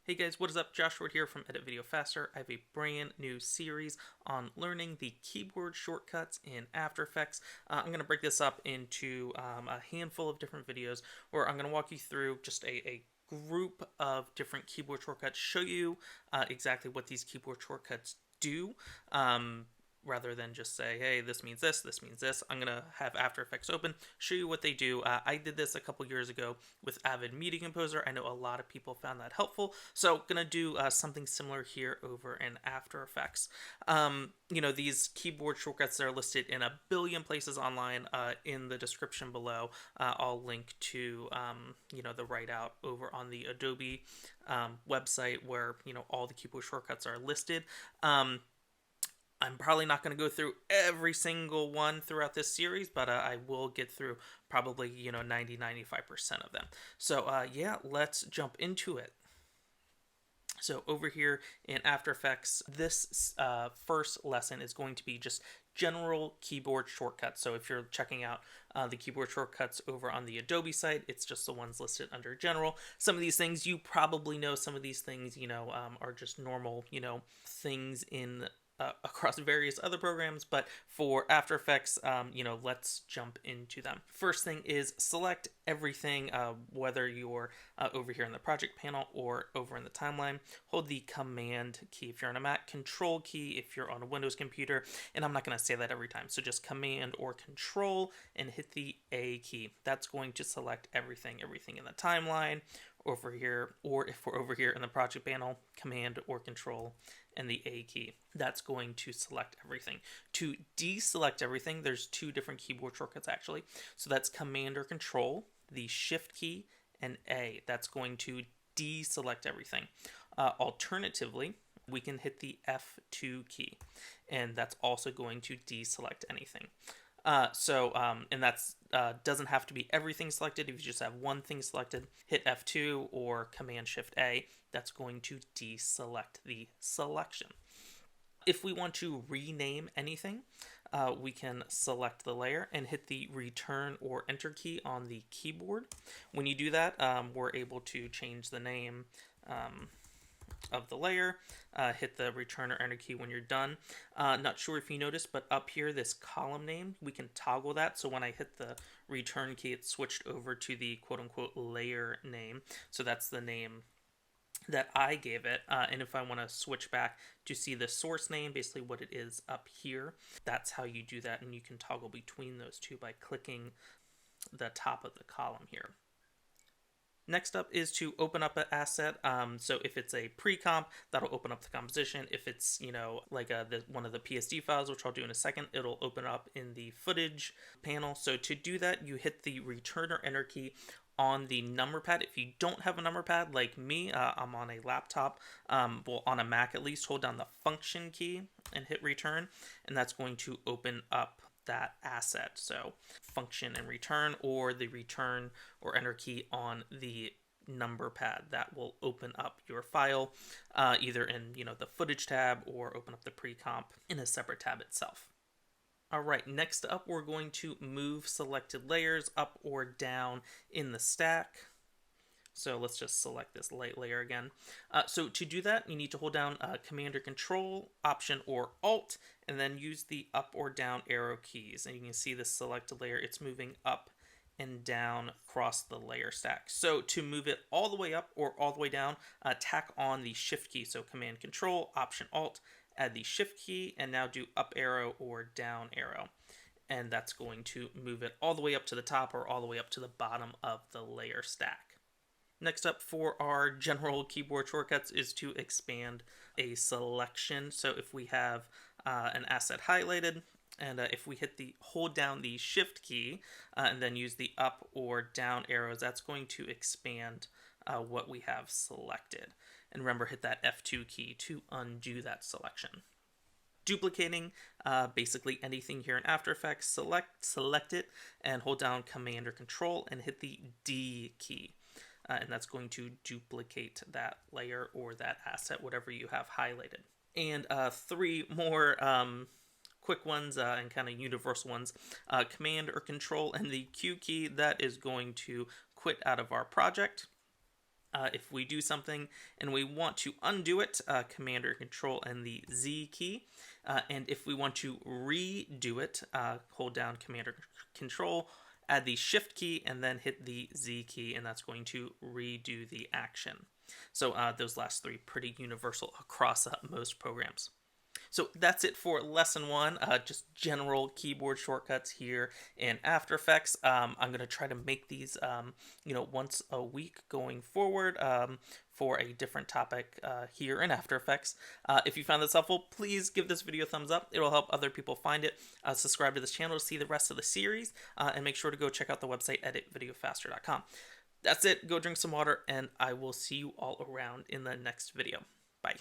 Hey guys, what is up? Josh Ward here from Edit Video Faster. I have a brand new series on learning the keyboard shortcuts in After Effects. I'm going to break this up into a handful of different videos where I'm going to walk you through just a group of different keyboard shortcuts, show you exactly what these keyboard shortcuts do. Rather than just say, hey, this means this, this means this. I'm going to have After Effects open, show you what they do. I did this a couple years ago with Avid Media Composer. I know a lot of people found that helpful. So going to do something similar here over in After Effects. These keyboard shortcuts are listed in a billion places online in the description below. I'll link to, the write out over on the Adobe website where, all the keyboard shortcuts are listed. I'm probably not going to go through every single one throughout this series, but I will get through probably, 90-95% of them. So, let's jump into it. So over here in After Effects, this first lesson is going to be just general keyboard shortcuts. So if you're checking out the keyboard shortcuts over on the Adobe site, it's just the ones listed under general. Some of these things you probably know. Some of these things, are just normal, things in across various other programs, but for After Effects, let's jump into them. First thing is select everything, whether you're over here in the project panel or over in the timeline. Hold the Command key if you're on a Mac, Control key if you're on a Windows computer, and I'm not going to say that every time, so just Command or Control and hit the A key. That's going to select everything in the timeline over here, or if we're over here in the project panel, Command or Control and the A key. That's going to select everything. To deselect everything, there's two different keyboard shortcuts actually. So that's Command or Control, the Shift key, and A. That's going to deselect everything. Alternatively, we can hit the F2 key, and that's also going to deselect anything. And that's doesn't have to be everything selected. If you just have one thing selected, hit F2 or Command Shift A. That's going to deselect the selection. If we want to rename anything, we can select the layer and hit the Return or Enter key on the keyboard. When you do that, we're able to change the name of the layer. Hit the Return or Enter key when you're done. Not sure if you noticed, but up here, this column name, we can toggle that. So when I hit the Return key, it switched over to the quote-unquote layer name. So that's the name that I gave it. And if I want to switch back to see the source name, basically what it is up here, that's how you do that. And you can toggle between those two by clicking the top of the column here. Next up is to open up an asset. So if it's a pre-comp, that'll open up the composition. If it's, one of the PSD files, which I'll do in a second, it'll open up in the footage panel. So to do that, you hit the Return or Enter key on the number pad. If you don't have a number pad like me, I'm on a laptop, on a Mac at least, hold down the Function key and hit Return, and that's going to open up that asset. So Function and Return, or the Return or Enter key on the number pad. That will open up your file either in the footage tab or open up the pre-comp in a separate tab itself. All right, next up, we're going to move selected layers up or down in the stack. So let's just select this light layer again. So to do that, you need to hold down Command or Control, Option or Alt, and then use the up or down arrow keys. And you can see this selected layer, it's moving up and down across the layer stack. So to move it all the way up or all the way down, tack on the Shift key. So Command Control, Option Alt, add the Shift key, and now do up arrow or down arrow. And that's going to move it all the way up to the top or all the way up to the bottom of the layer stack. Next up for our general keyboard shortcuts is to expand a selection. So if we have an asset highlighted, and if we hold down the Shift key and then use the up or down arrows, that's going to expand what we have selected. And remember, hit that F2 key to undo that selection. Duplicating basically anything here in After Effects, select it and hold down Command or Control and hit the D key. And that's going to duplicate that layer or that asset, whatever you have highlighted. And three more quick ones and kind of universal ones. Command or Control and the Q key, that is going to quit out of our project. If we do something and we want to undo it, Command or Control and the Z key. And if we want to redo it, hold down Command or Control, add the Shift key, and then hit the Z key, and that's going to redo the action. So those last three pretty universal across most programs. So that's it for lesson 1, just general keyboard shortcuts here in After Effects. I'm going to try to make these, once a week going forward for a different topic here in After Effects. If you found this helpful, please give this video a thumbs up. It'll help other people find it. Subscribe to this channel to see the rest of the series, and make sure to go check out the website editvideofaster.com. That's it. Go drink some water, and I will see you all around in the next video. Bye.